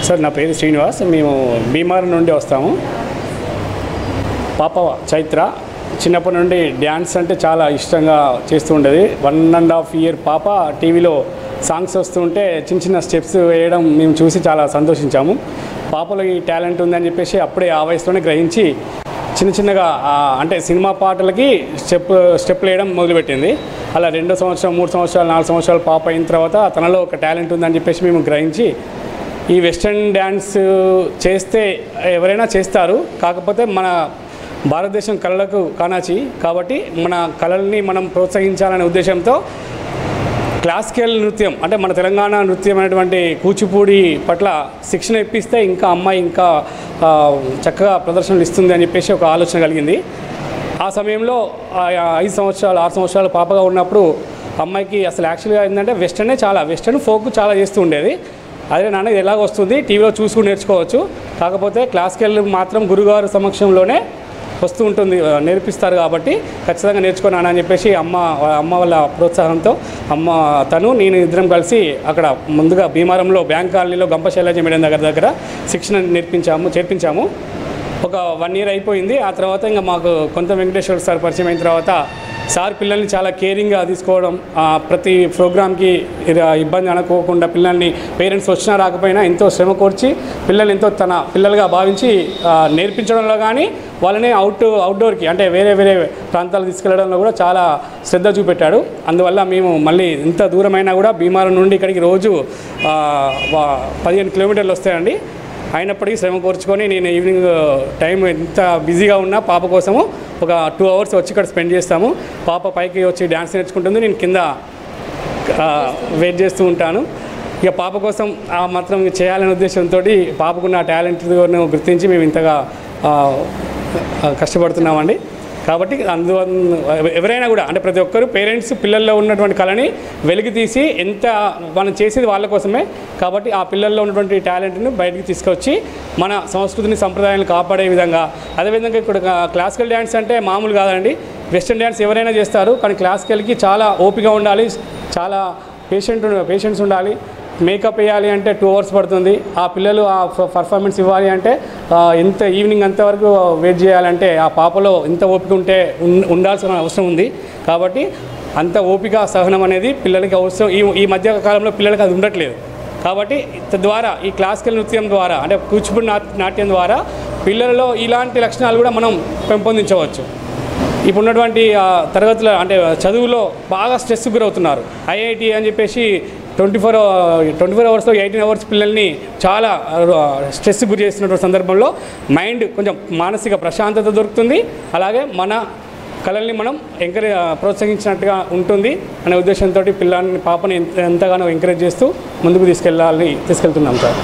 Sir నా పేరు శ్రీనివాస్. మేము భీమారం నుండి వస్తాము. పాప చైత్ర చిన్నప్పటి నుండి డ్యాన్స్ అంటే చాలా ఇష్టంగా చేస్తూ ఉండేది. 1.5 ఇయర్ పాప టీవీలో సాంగ్స్ వస్తుంటే చిన్న చిన్న స్టెప్స్ వేయడం మేము చూసి చాలా సంతోషించాము. పాపలో ఈ టాలెంట్ ఉందని చెప్పేసి అప్పుడే ఆ వయసులోనే గ్రహించి చిన్న చిన్నగా అంటే సినిమా పాటలకి స్టెప్లు వేయడం మొదలుపెట్టింది. అలా 2 సంవత్సరం 3 సంవత్సరాలు 4 సంవత్సరాలు పాప అయిన తర్వాత తనలో ఒక టాలెంట్ ఉందని చెప్పేసి మేము గ్రహించి ఈ వెస్టర్న్ డ్యాన్స్ చేస్తే ఎవరైనా చేస్తారు, కాకపోతే మన భారతదేశం కళలకు కానాచి కాబట్టి మన కళల్ని మనం ప్రోత్సహించాలనే ఉద్దేశంతో క్లాసికల్ నృత్యం అంటే మన తెలంగాణ నృత్యం అనేటువంటి కూచిపూడి పట్ల శిక్షణ ఇప్పిస్తే ఇంకా అమ్మాయి ఇంకా చక్కగా ప్రదర్శనలు ఇస్తుంది అని చెప్పేసి ఒక ఆలోచన కలిగింది. ఆ సమయంలో 5 సంవత్సరాలు 6 సంవత్సరాలు పాపగా ఉన్నప్పుడు అమ్మాయికి అసలు యాక్చువల్గా ఏంటంటే వెస్టర్న్ ఫోక్ చాలా చేస్తూ ఉండేది. అదే నాన్న ఇది ఎలాగ వస్తుంది, టీవీలో చూసుకుని నేర్చుకోవచ్చు, కాకపోతే క్లాసికల్ మాత్రం గురుగారు సమక్షంలోనే వస్తూ ఉంటుంది, నేర్పిస్తారు కాబట్టి ఖచ్చితంగా నేర్చుకున్నాను అని చెప్పేసి అమ్మ వాళ్ళ ప్రోత్సాహంతో నేను ఇద్దరం కలిసి అక్కడ ముందుగా భీమారంలో బ్యాంక్ కాలనీలో గంప శైలజ మేడం దగ్గర శిక్షణ చేర్పించాము. ఒక 1 ఇయర్ అయిపోయింది. ఆ తర్వాత ఇంకా మాకు కొంత వెంకటేశ్వర సార్ పరిచయం అయిన తర్వాత సార్ పిల్లల్ని చాలా కేరింగ్గా తీసుకోవడం, ప్రతి ప్రోగ్రామ్కి ఇబ్బంది అనుకోకుండా పిల్లల్ని పేరెంట్స్ వచ్చినా రాకపోయినా ఎంతో శ్రమ కోర్చి పిల్లల్ని ఎంతో తన పిల్లలుగా భావించి నేర్పించడంలో కానీ వాళ్ళని అవుట్డోర్కి అంటే వేరే ప్రాంతాలు తీసుకెళ్లడంలో కూడా చాలా శ్రద్ధ చూపెట్టాడు. అందువల్ల మేము మళ్ళీ ఇంత దూరమైనా కూడా భీమారం నుండి ఇక్కడికి రోజు 15 కిలోమీటర్లు వస్తాయండి. అయినప్పటికీ శ్రమ కోర్చుకొని నేను ఈవినింగ్ టైం ఎంత బిజీగా ఉన్నా పాప కోసము ఒక 2 అవర్స్ వచ్చి ఇక్కడ స్పెండ్ చేస్తాము. పాప పైకి వచ్చి డ్యాన్స్ నేర్చుకుంటుంది, నేను కింద వెయిట్ చేస్తూ ఉంటాను. ఇక పాప కోసం మాత్రం చేయాలనే ఉద్దేశంతో పాపకున్న టాలెంట్ గుర్తించి మేము ఇంతగా కష్టపడుతున్నామండి. కాబట్టి ఎవరైనా కూడా అంటే ప్రతి ఒక్కరు పేరెంట్స్ పిల్లల్లో ఉన్నటువంటి కళని వెలికి తీసి మనం చేసేది వాళ్ళ కోసమే కాబట్టి ఆ పిల్లల్లో ఉన్నటువంటి టాలెంట్ను బయటికి తీసుకొచ్చి మన సంస్కృతిని సంప్రదాయాలను కాపాడే విధంగా, అదేవిధంగా ఇక్కడ క్లాసికల్ డ్యాన్స్ అంటే మామూలు కాదండి. వెస్టర్న్ డ్యాన్స్ ఎవరైనా చేస్తారు, కానీ క్లాసికల్కి చాలా ఓపిక ఉండాలి, చాలా పేషెన్స్ ఉండాలి. మేకప్ వేయాలి అంటే 2 అవర్స్ పడుతుంది. ఆ పిల్లలు ఆ పర్ఫార్మెన్స్ ఇవ్వాలి అంటే ఈవినింగ్ అంతవరకు వెయిట్ చేయాలంటే ఆ పాపలో ఎంత ఓపిక ఉండాల్సిన అవసరం ఉంది. కాబట్టి అంత ఓపిక సహనం అనేది పిల్లలకి అవసరం. ఈ మధ్య కాలంలో పిల్లలకి అది ఉండట్లేదు. కాబట్టి తద్వారా ఈ క్లాసికల్ నృత్యం ద్వారా అంటే కూచిపూడి నాట్యం ద్వారా పిల్లలలో ఇలాంటి లక్షణాలు కూడా మనం పెంపొందించవచ్చు. ఇప్పుడు ఉన్నటువంటి తరగతుల అంటే చదువులో బాగా స్ట్రెస్ గురవుతున్నారు. ఐఐటి అని చెప్పేసి 24 అవర్స్లో 18 అవర్స్ పిల్లల్ని చాలా స్ట్రెస్ గురి చేస్తున్నటువంటి సందర్భంలో మైండ్ కొంచెం మానసిక ప్రశాంతత దొరుకుతుంది, అలాగే మన కళల్ని మనం ప్రోత్సహించినట్టుగా ఉంటుంది అనే ఉద్దేశంతో పాపని ఎంతగానో ఎంకరేజ్ చేస్తూ ముందుకు తీసుకెళ్తున్నాం సార్.